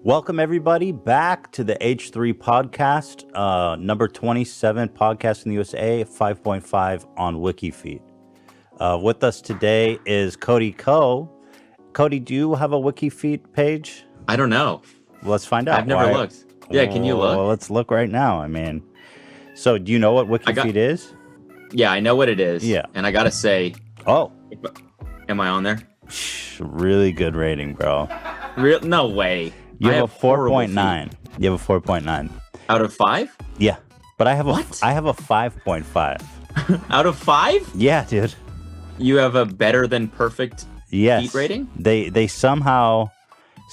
Welcome, everybody, back to the H3 podcast, number 27 podcast in the USA, 5.5 on WikiFeed. With us today is Cody Ko. Cody, do you have a WikiFeed page? I don't know. Let's find out. I've never looked. Yeah, can you look? Well, let's look right now. I mean, so do you know what WikiFeed is? Yeah, I know what it is. Yeah. And I got to say... Oh. Am I on there? Really good rating, bro. No way. You have a 4.9. You have a 4.9. Out of 5? Yeah. But I have a 5.5. Out of 5? Yeah, dude. You have a better than perfect feet rating? They somehow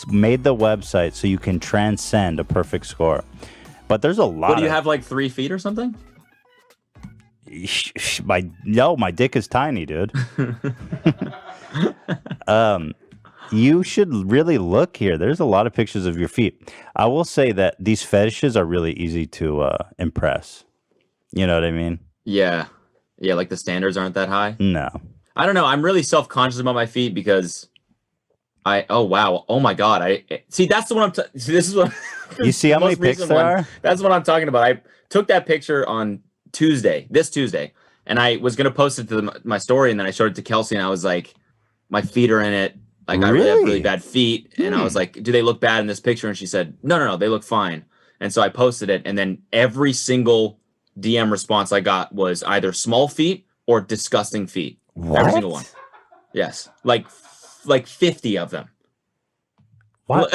made the website so you can transcend a perfect score. But there's a lot. What do you have, like 3 feet or something? My dick is tiny, dude. You should really look here. There's a lot of pictures of your feet. I will say that these fetishes are really easy to impress. You know what I mean? Yeah. Yeah, like the standards aren't that high? No. I don't know. I'm really self-conscious about my feet because oh wow. Oh my god. See, that's the one see, this is what you see how many pics there are? That's what I'm talking about. I took that picture on this Tuesday, and I was going to post it to my story, and then I showed it to Kelsey, and I was like, my feet are in it. Like, I really have really bad feet. And I was like, do they look bad in this picture? And she said, no, they look fine. And so I posted it. And then every single DM response I got was either small feet or disgusting feet. What? Every single one. Yes. Like 50 of them. What?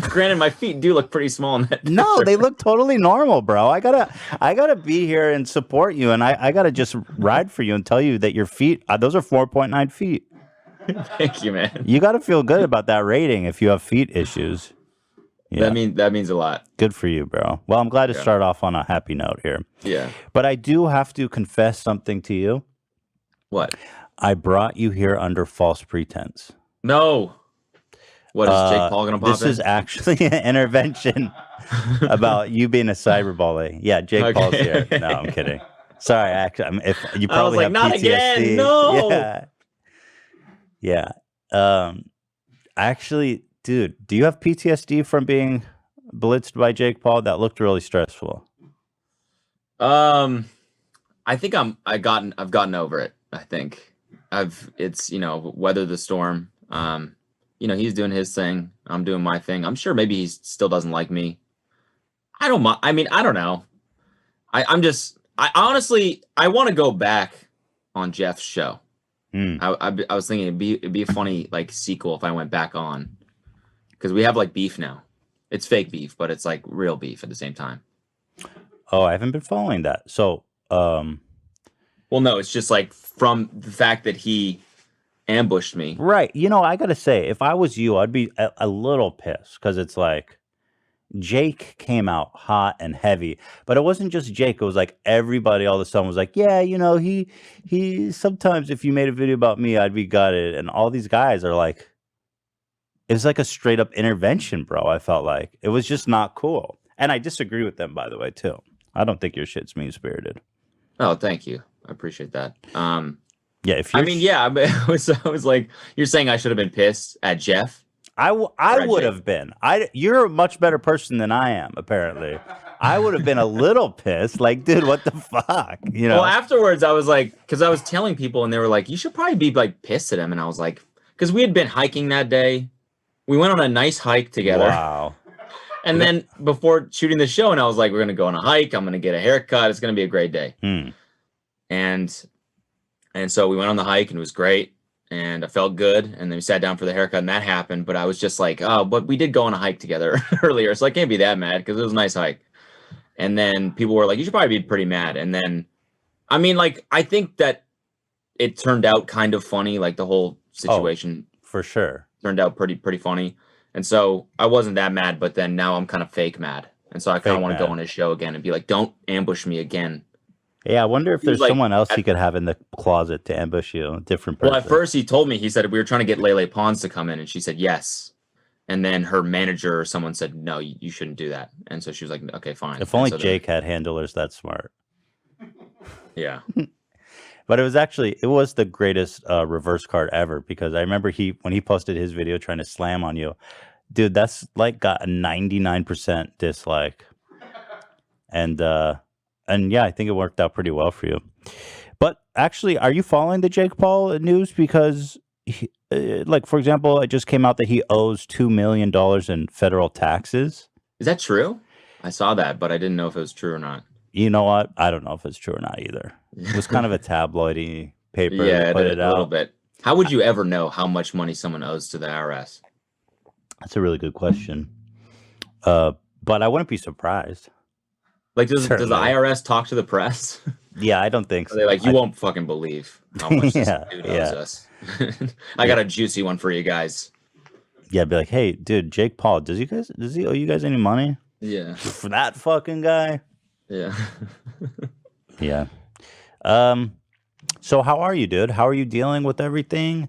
Granted, my feet do look pretty small in that picture. No, they look totally normal, bro. I gotta be here and support you. And I gotta just ride for you and tell you that your feet, those are 4.9 feet. Thank you, man. You got to feel good about that rating if you have feet issues. Yeah. That means a lot. Good for you, bro. Well, I'm glad to start off on a happy note here. Yeah. But I do have to confess something to you. What? I brought you here under false pretense. No. What, is Jake Paul going to pop This in? is actually an intervention about you being a cyberbully. Yeah, Jake Paul's here. No, I'm kidding. Sorry, actually, if you probably have not PTSD. Again. No. Yeah. Actually, dude, do you have PTSD from being blitzed by Jake Paul? That looked really stressful. I think I've gotten over it. I think it's weathered the storm. He's doing his thing. I'm doing my thing. I'm sure maybe he still doesn't like me. I don't mind. I mean, I don't know. I honestly want to go back on Jeff's show. I was thinking it'd be a funny like sequel if I went back on, because we have like beef now. It's fake beef, but it's like real beef at the same time. Oh, I haven't been following that. So, well, no, it's just like from the fact that he ambushed me. Right. I gotta say, if I was you, I'd be a little pissed, because it's like Jake came out hot and heavy, but it wasn't just Jake. It was like everybody all of a sudden was like, yeah, he sometimes if you made a video about me, I'd be gutted. And all these guys are like, it was like a straight up intervention, bro. I felt like it was just not cool. And I disagree with them, by the way, too. I don't think your shit's mean spirited. Oh, thank you. I appreciate that. Yeah. I was like, you're saying I should have been pissed at Jeff? I would have been. You're a much better person than I am, apparently. I would have been a little pissed. Like, dude, what the fuck? Well, afterwards, I was like, because I was telling people, and they were like, you should probably be like pissed at him. And I was like, because we had been hiking that day. We went on a nice hike together. Wow. And then before shooting the show, and I was like, we're going to go on a hike. I'm going to get a haircut. It's going to be a great day. And so we went on the hike, and it was great. And I felt good, and then we sat down for the haircut, and that happened. But I was just like, oh, but we did go on a hike together earlier, so I can't be that mad because it was a nice hike. And then people were like, you should probably be pretty mad. And then, I mean, like, I think that it turned out kind of funny, like the whole situation. Oh, for sure. Turned out pretty funny. And so I wasn't that mad, but then now I'm kind of fake mad. And so I kind of want to go on his show again and be like, don't ambush me again. Yeah, I wonder if there's someone else he could have in the closet to ambush you, a different person. Well, at first he told me, he said, we were trying to get Lele Pons to come in, and she said yes. And then her manager or someone said, no, you shouldn't do that. And so she was like, okay, fine. If only Jake had handlers that smart. Yeah. But it was the greatest reverse card ever, because I remember when he posted his video trying to slam on you, dude, that's like got a 99% dislike. And yeah, I think it worked out pretty well for you. But actually, are you following the Jake Paul news? Because, like, for example, it just came out that he owes $2 million in federal taxes. Is that true? I saw that, but I didn't know if it was true or not. You know what? I don't know if it's true or not either. It was kind of a tabloidy paper that put it a little out. bit. How would you ever know how much money someone owes to the IRS? That's a really good question. But I wouldn't be surprised. Like, does the Certainly. IRS talk to the press? Yeah, I don't think Are so. they like, you won't fucking believe how much this Yeah, dude yeah. owes us. I got a juicy one for you guys. Yeah, be like, hey, dude, Jake Paul, does he owe you guys any money? Yeah. For that fucking guy? Yeah. Yeah. So how are you, dude? How are you dealing with everything?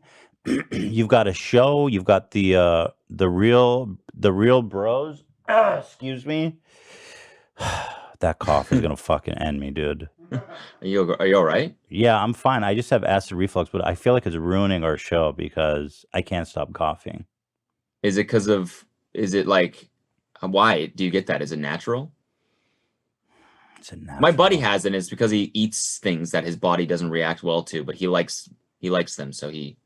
You've got a show, you've got the real bros. Excuse me. That cough is gonna fucking end me, dude. Are you all right? Yeah, I'm fine. I just have acid reflux, but I feel like it's ruining our show because I can't stop coughing. Is it like, why do you get that? Is it natural? It's a natural. My buddy has it, and it's because he eats things that his body doesn't react well to, but he likes them, so he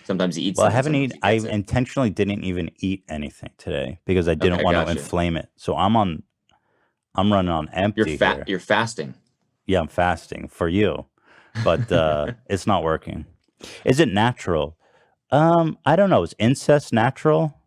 sometimes he eats Well, them. I haven't eaten. I intentionally didn't even eat anything today because I didn't want to inflame it. So I'm running on empty. You're fasting. Yeah, I'm fasting for you, but it's not working. Is it natural? I don't know. Is incest natural?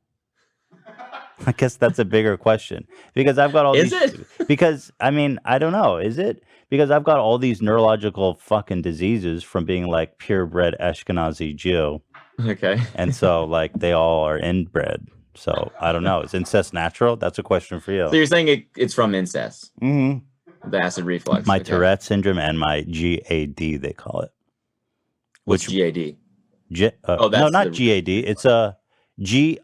I guess that's a bigger question because I've got all Is these. it? Because I mean, I don't know. Is it? Because I've got all these neurological fucking diseases from being like purebred Ashkenazi Jew. Okay. And so like they all are inbred. So I don't know. Is incest natural? That's a question for you. So you're saying it's from incest? Mm-hmm. The acid reflux. My Tourette syndrome and my GAD, they call it. What's GAD? No, not GAD. It's a GREM.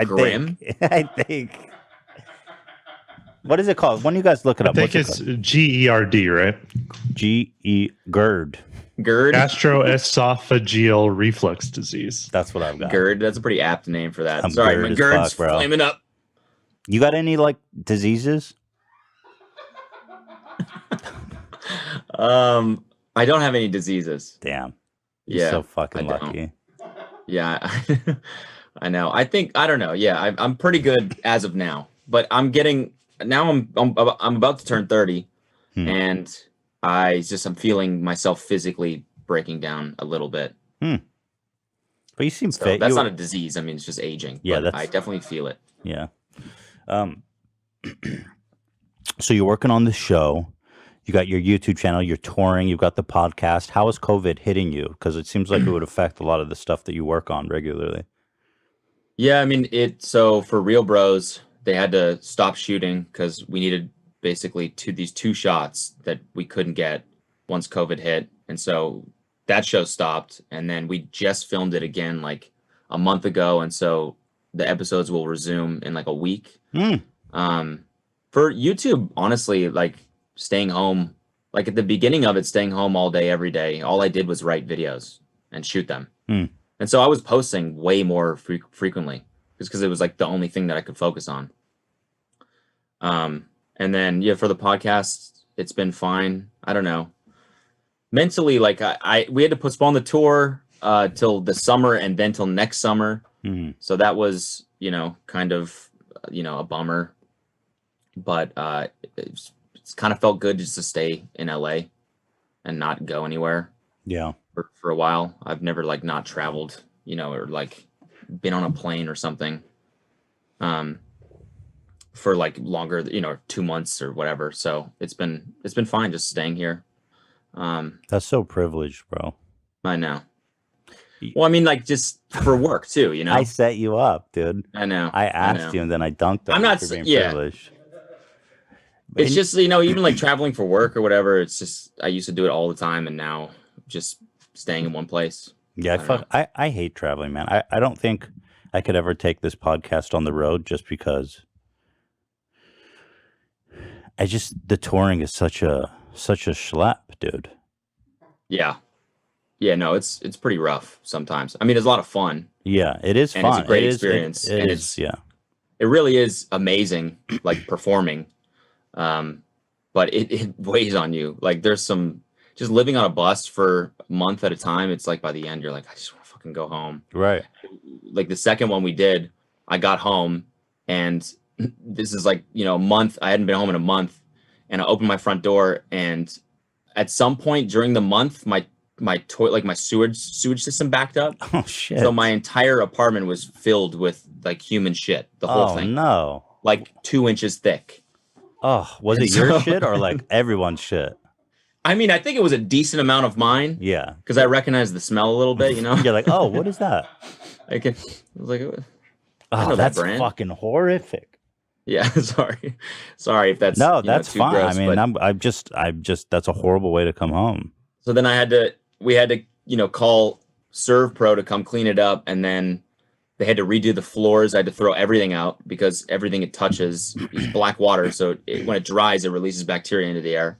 Grim? I think. What is it called? When you guys look it up, I think it's GERD, right? GERD. GERD? Gastroesophageal reflux disease. That's what I've got. GERD. That's a pretty apt name for that. I'm Sorry, GERD my as GERD's fuck, bro. flaming up. You got any like diseases? I don't have any diseases. Damn. You're so fucking lucky. Yeah, I know. I don't know. Yeah, I'm pretty good as of now, but I'm about to turn 30, and I'm feeling myself physically breaking down a little bit. But you seem fit. That's not a disease. I mean, it's just aging. Yeah, but I definitely feel it. Yeah. So you're working on the show. You got your YouTube channel. You're touring. You've got the podcast. How is COVID hitting you? Because it seems like it would affect a lot of the stuff that you work on regularly. Yeah, I mean, so for Real Bros, they had to stop shooting because we needed basically these two shots that we couldn't get once COVID hit. And so that show stopped. And then we just filmed it again like a month ago. And so the episodes will resume in like a week. For YouTube, honestly, like staying home, like at the beginning of it, staying home all day, every day, all I did was write videos and shoot them. And so I was posting way more frequently just because it was like the only thing that I could focus on. And then, yeah, for the podcast, it's been fine. I don't know. Mentally, like we had to postpone the tour till the summer and then till next summer. So that was, kind of, a bummer. But it's kind of felt good just to stay in LA and not go anywhere. Yeah. For a while. I've never like not traveled, or like been on a plane or something. For like longer, 2 months or whatever. So it's been fine just staying here. That's so privileged, bro. I know. Well, I mean, like just for work too, I set you up, dude. I know. I asked you and then I dunked on I'm you not for being yeah. privileged. It's just, even like traveling for work or whatever, it's just I used to do it all the time and now just staying in one place. Yeah, I hate traveling, man. I don't think I could ever take this podcast on the road just because the touring is such a schlep, dude. Yeah. Yeah, no, it's pretty rough sometimes. I mean, it's a lot of fun Yeah, it is and it's a fun. great It is. experience, It and is. Yeah. it really is amazing, like performing. Um, but it weighs on you. Like there's some just living on a bus for a month at a time. It's like by the end, you're like, I just want to fucking go home. Right. Like the second one we did, I got home and this is like, a month. I hadn't been home in a month and I opened my front door and at some point during the month, my toilet, like my sewage system backed up. Oh shit. So my entire apartment was filled with like human shit, the whole thing, no. like 2 inches thick. Oh, was it your shit or like everyone's shit? I mean, I think it was a decent amount of mine. Yeah. Because I recognized the smell a little bit, You're like, oh, what is that? I was like, I Oh, know that that's brand. fucking horrific. Yeah, sorry if that's No, that's too fine. gross, I mean, but I'm just that's a horrible way to come home. so then we had to call Serve Pro to come clean it up, and then they had to redo the floors. I had to throw everything out because everything it touches is black water. So when it dries, it releases bacteria into the air.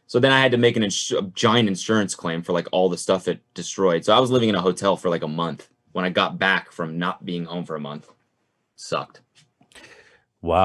So then I had to make a giant insurance claim for like all the stuff it destroyed. So I was living in a hotel for like a month when I got back from not being home for a month. Sucked. Wow.